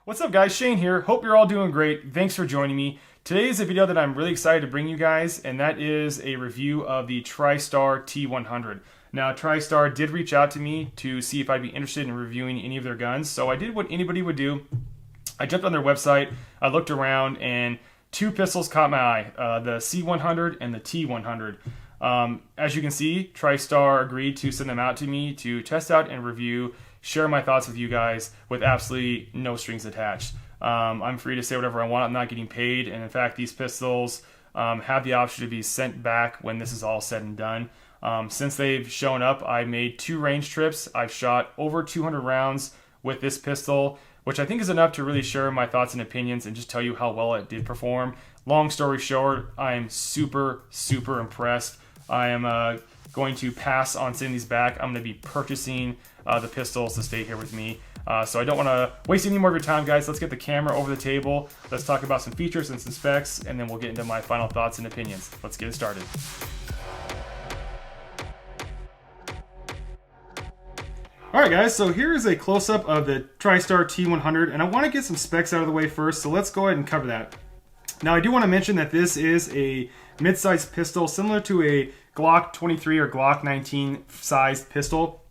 What's up guys, Shane here. Hope you're all doing great. Thanks for joining me. Today is a video that I'm really excited to bring you guys, and that is a review of the Tristar T100. Now, Tristar did reach out to me to see if I'd be interested in reviewing any of their guns, so I did what anybody would do. I jumped on their website, I looked around, and two pistols caught my eye, the C100 and the T100. As you can see, Tristar agreed to send them out to me to test out and review, share my thoughts with you guys with absolutely no strings attached. I'm free to say whatever I want. I'm not getting paid, and in fact, these pistols have the option to be sent back when this is all said and done. Since they've shown up, I made 2 range trips. I've shot over 200 rounds with this pistol, which I think is enough to really share my thoughts and opinions and just tell you how well it did perform. Long story short, I am super impressed. I am going to pass on sending these back. I'm going to be purchasing the pistols to stay here with me. So I don't want to waste any more of your time, guys. Let's get the camera over the table. Let's talk about some features and some specs, and then we'll get into my final thoughts and opinions. Let's get it started. Alright guys, so here is a close-up of the Tristar T100, and I want to get some specs out of the way first, so let's go ahead and cover that. Now I do want to mention that this is a mid-sized pistol similar to a Glock 23 or Glock 19 sized pistol.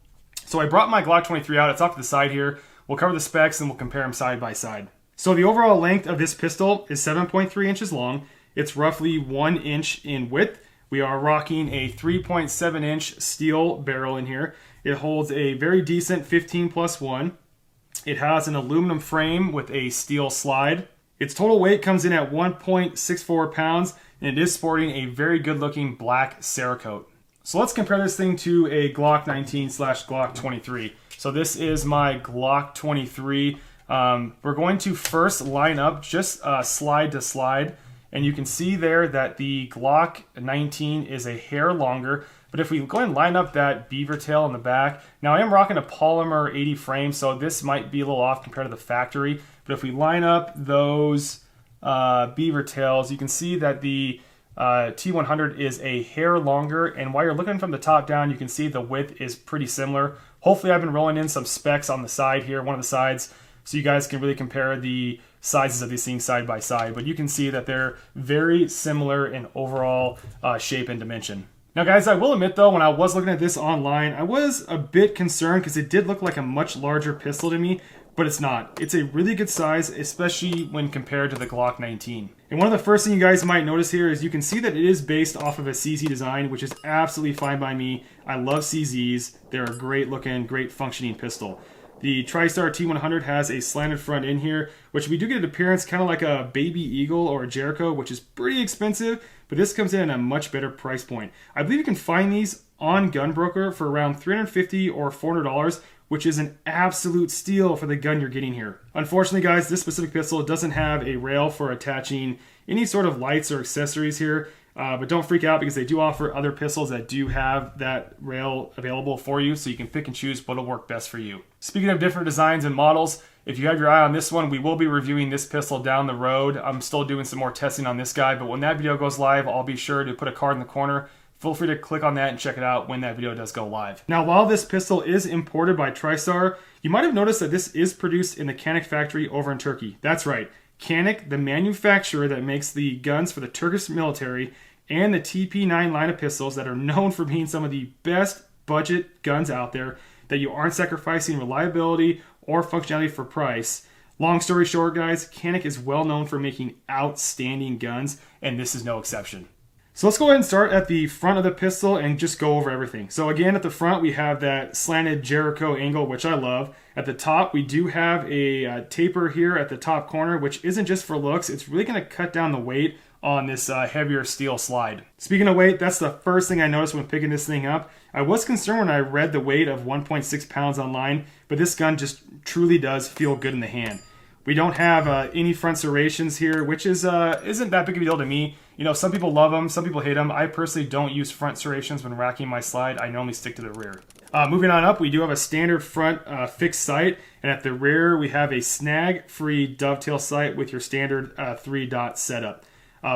So I brought my Glock 23 out, it's off to the side here. We'll cover the specs and we'll compare them side by side. So the overall length of this pistol is 7.3 inches long. It's roughly 1 inch in width. We are rocking a 3.7 inch steel barrel in here. It holds a very decent 15+1. It has an aluminum frame with a steel slide. Its total weight comes in at 1.64 pounds, and it is sporting a very good looking black Cerakote. So let's compare this thing to a Glock 19 / Glock 23. So this is my Glock 23. We're going to first line up just slide to slide, and you can see there that the Glock 19 is a hair longer. But if we go ahead and line up that beaver tail in the back, now I am rocking a polymer 80 frame, so this might be a little off compared to the factory. But if we line up those beaver tails, you can see that the T100 is a hair longer, and while you're looking from the top down, you can see the width is pretty similar. Hopefully I've been rolling in some specs on the side here, one of the sides, so you guys can really compare the sizes of these things side by side. But you can see that they're very similar in overall shape and dimension. Now guys, I will admit though, when I was looking at this online, I was a bit concerned because it did look like a much larger pistol to me, but it's not. It's a really good size, especially when compared to the Glock 19. And one of the first things you guys might notice here is you can see that it is based off of a CZ design, which is absolutely fine by me. I love CZs. They're a great looking, great functioning pistol. The Tristar T100 has a slanted front in here, which we do get an appearance kind of like a Baby Eagle or a Jericho, which is pretty expensive, but this comes in at a much better price point. I believe you can find these on Gunbroker for around $350 or $400, which is an absolute steal for the gun you're getting here. Unfortunately, guys, this specific pistol doesn't have a rail for attaching any sort of lights or accessories here. But don't freak out because they do offer other pistols that do have that rail available for you, so you can pick and choose what'll work best for you. Speaking of different designs and models, if you have your eye on this one, we will be reviewing this pistol down the road. I'm still doing some more testing on this guy, but when that video goes live, I'll be sure to put a card in the corner. Feel free to click on that and check it out when that video does go live. Now, while this pistol is imported by Tristar, you might have noticed that this is produced in the Canik factory over in Turkey. That's right. Canik, the manufacturer that makes the guns for the Turkish military and the TP9 line of pistols that are known for being some of the best budget guns out there, that you aren't sacrificing reliability or functionality for price. Long story short, guys, Canik is well known for making outstanding guns, and this is no exception. So let's go ahead and start at the front of the pistol and just go over everything. So again, at the front, we have that slanted Jericho angle, which I love. At the top, we do have a taper here at the top corner, which isn't just for looks. It's really going to cut down the weight on this heavier steel slide. Speaking of weight, that's the first thing I noticed when picking this thing up. I was concerned when I read the weight of 1.6 pounds online, but this gun just truly does feel good in the hand. We don't have any front serrations here, which is isn't that big of a deal to me. You know, some people love them, some people hate them. I personally don't use front serrations when racking my slide. I normally stick to the rear. Moving on up, we do have a standard front fixed sight, and at the rear we have a snag-free dovetail sight with your standard 3-dot setup.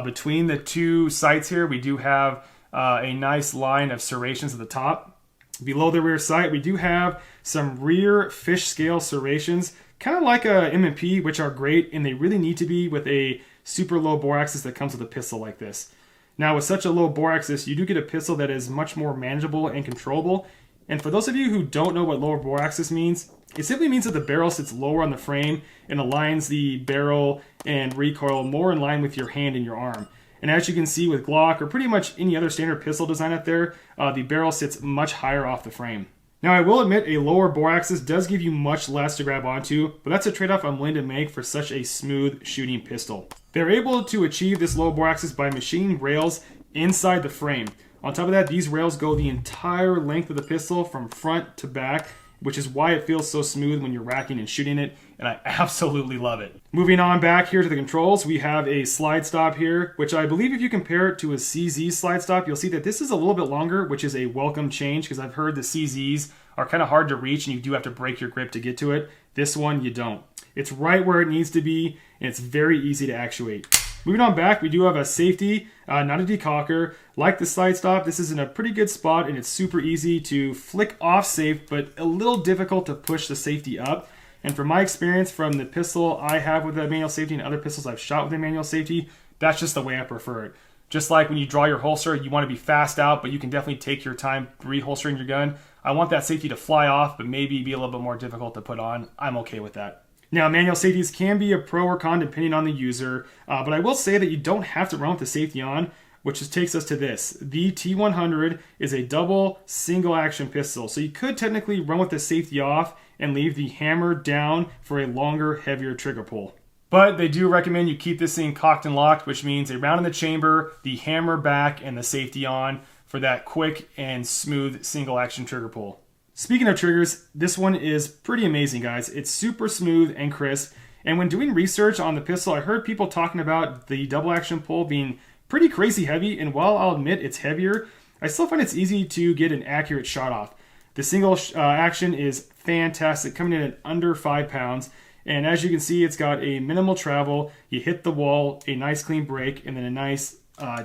Between the two sights here, we do have a nice line of serrations at the top. Below the rear sight, we do have some rear fish scale serrations kind of like a M&P, which are great, and they really need to be with a super low bore axis that comes with a pistol like this. Now, with such a low bore axis, you do get a pistol that is much more manageable and controllable. And for those of you who don't know what lower bore axis means, it simply means that the barrel sits lower on the frame and aligns the barrel and recoil more in line with your hand and your arm. And as you can see with Glock or pretty much any other standard pistol design out there, the barrel sits much higher off the frame. Now, I will admit a lower bore axis does give you much less to grab onto, but that's a trade-off I'm willing to make for such a smooth shooting pistol. They're able to achieve this low bore axis by machining rails inside the frame. On top of that, these rails go the entire length of the pistol from front to back, which is why it feels so smooth when you're racking and shooting it, and I absolutely love it. Moving on back here to the controls, we have a slide stop here, which I believe if you compare it to a CZ slide stop, you'll see that this is a little bit longer, which is a welcome change, because I've heard the CZs are kind of hard to reach and you do have to break your grip to get to it. This one, you don't. It's right where it needs to be, and it's very easy to actuate. Moving on back, we do have a safety, not a decocker. Like the slide stop, this is in a pretty good spot, and it's super easy to flick off safe, but a little difficult to push the safety up. And from my experience from the pistol I have with a manual safety and other pistols I've shot with a manual safety, that's just the way I prefer it. Just like when you draw your holster, you want to be fast out, but you can definitely take your time reholstering your gun. I want that safety to fly off, but maybe be a little bit more difficult to put on. I'm okay with that. Now, manual safeties can be a pro or con depending on the user, but I will say that you don't have to run with the safety on, which just takes us to this. The T100 is a double single action pistol, so you could technically run with the safety off and leave the hammer down for a longer, heavier trigger pull. But they do recommend you keep this thing cocked and locked, which means a round in the chamber, the hammer back, and the safety on for that quick and smooth single action trigger pull. Speaking of triggers, this one is pretty amazing, guys. It's super smooth and crisp. And when doing research on the pistol, I heard people talking about the double action pull being pretty crazy heavy. And while I'll admit it's heavier, I still find it's easy to get an accurate shot off. The single action is fantastic, coming in at under 5 pounds. And as you can see, it's got a minimal travel. You hit the wall, a nice clean break, and then a nice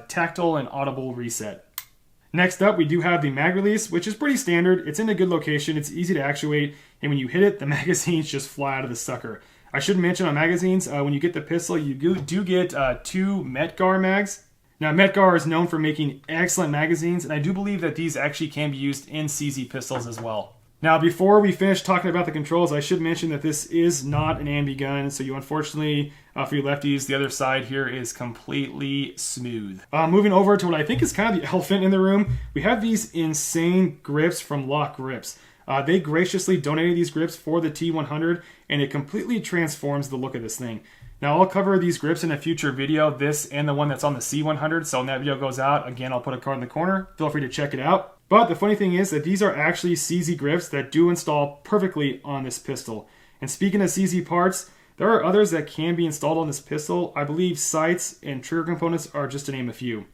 tactile and audible reset. Next up, we do have the mag release, which is pretty standard. It's in a good location, it's easy to actuate, and when you hit it, the magazines just fly out of the sucker. I should mention on magazines, when you get the pistol, you do get 2 Metgar mags. Now, Metgar is known for making excellent magazines, and I do believe that these actually can be used in CZ pistols as well. Now, before we finish talking about the controls, I should mention that this is not an ambi gun, so you unfortunately, for you lefties, the other side here is completely smooth. Moving over to what I think is kind of the elephant in the room, we have these insane grips from Lock Grips. They graciously donated these grips for the T100, and it completely transforms the look of this thing. Now, I'll cover these grips in a future video, this and the one that's on the C100, so when that video goes out, again, I'll put a card in the corner. Feel free to check it out. But the funny thing is that these are actually CZ grips that do install perfectly on this pistol. And speaking of CZ parts, there are others that can be installed on this pistol. I believe sights and trigger components are just to name a few.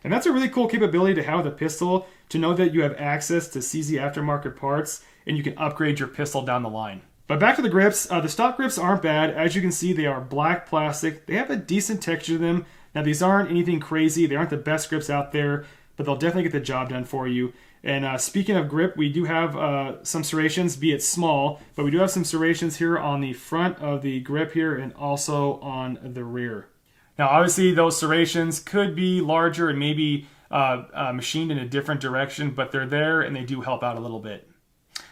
And that's a really cool capability to have with a pistol, to know that you have access to CZ aftermarket parts and you can upgrade your pistol down the line. But back to the grips, the stock grips aren't bad. As you can see, they are black plastic. They have a decent texture to them. Now, these aren't anything crazy. They aren't the best grips out there, but they'll definitely get the job done for you. And speaking of grip, we do have some serrations, be it small, but we do have some serrations here on the front of the grip here and also on the rear. Now, obviously, those serrations could be larger and maybe machined in a different direction, but they're there and they do help out a little bit.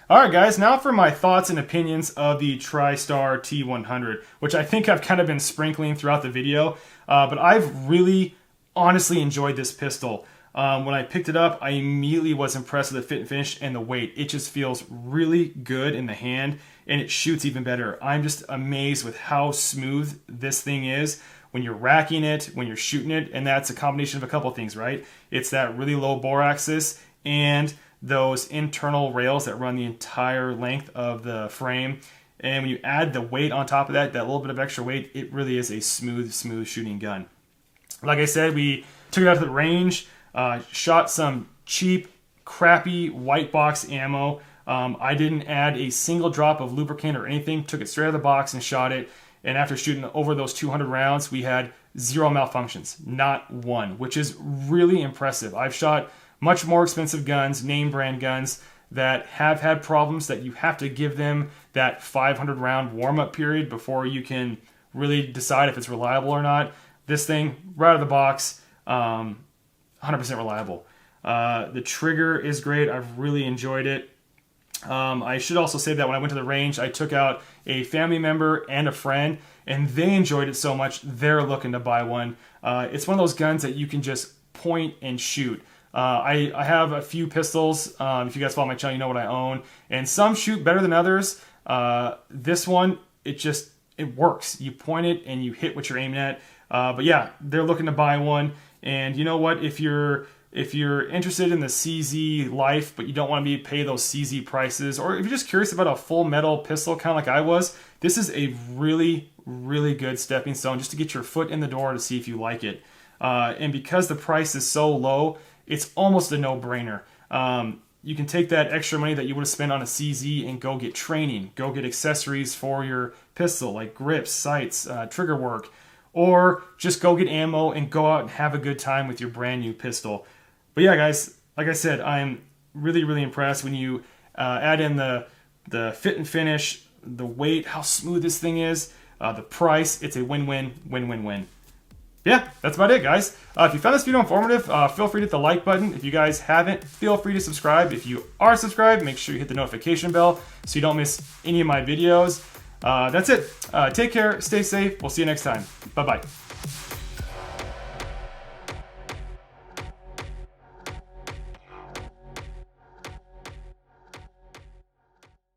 All right, guys, now for my thoughts and opinions of the Tristar T100, which I think I've kind of been sprinkling throughout the video, but I've really honestly enjoyed this pistol. When I picked it up, I immediately was impressed with the fit and finish and the weight. It just feels really good in the hand, and it shoots even better. I'm just amazed with how smooth this thing is when you're racking it, when you're shooting it, and that's a combination of a couple things, right? It's that really low bore axis and those internal rails that run the entire length of the frame. And when you add the weight on top of that, that little bit of extra weight, it really is a smooth shooting gun. Like I said, we took it out to the range, shot some cheap, crappy white box ammo. I didn't add a single drop of lubricant or anything, took it straight out of the box and shot it. And after shooting over those 200 rounds, we had 0 malfunctions, not one, which is really impressive. I've shot much more expensive guns, name brand guns, that have had problems that you have to give them that 500 round warm-up period before you can really decide if it's reliable or not. This thing, right out of the box, 100% reliable. The trigger is great. I've really enjoyed it. I should also say that when I went to the range, I took out a family member and a friend, and they enjoyed it so much, they're looking to buy one. It's one of those guns that you can just point and shoot. I have a few pistols. If you guys follow my channel, you know what I own. And some shoot better than others. This one, it works. You point it and you hit what you're aiming at. But yeah, they're looking to buy one. And you know what? If you're interested in the CZ life, but you don't want to pay those CZ prices, or if you're just curious about a full metal pistol, kind of like I was, this is a really, really good stepping stone just to get your foot in the door to see if you like it. And because the price is so low, it's almost a no-brainer. You can take that extra money that you would have spent on a CZ and go get training, go get accessories for your pistol, like grips, sights, trigger work, or just go get ammo and go out and have a good time with your brand new pistol. But yeah, guys, like I said, I'm really, really impressed when you add in the fit and finish, the weight, how smooth this thing is, the price. It's a win-win, win-win-win. Yeah, that's about it, guys. If you found this video informative, feel free to hit the like button. If you guys haven't, feel free to subscribe. If you are subscribed, make sure you hit the notification bell so you don't miss any of my videos. That's it. Take care, stay safe. We'll see you next time. Bye-bye.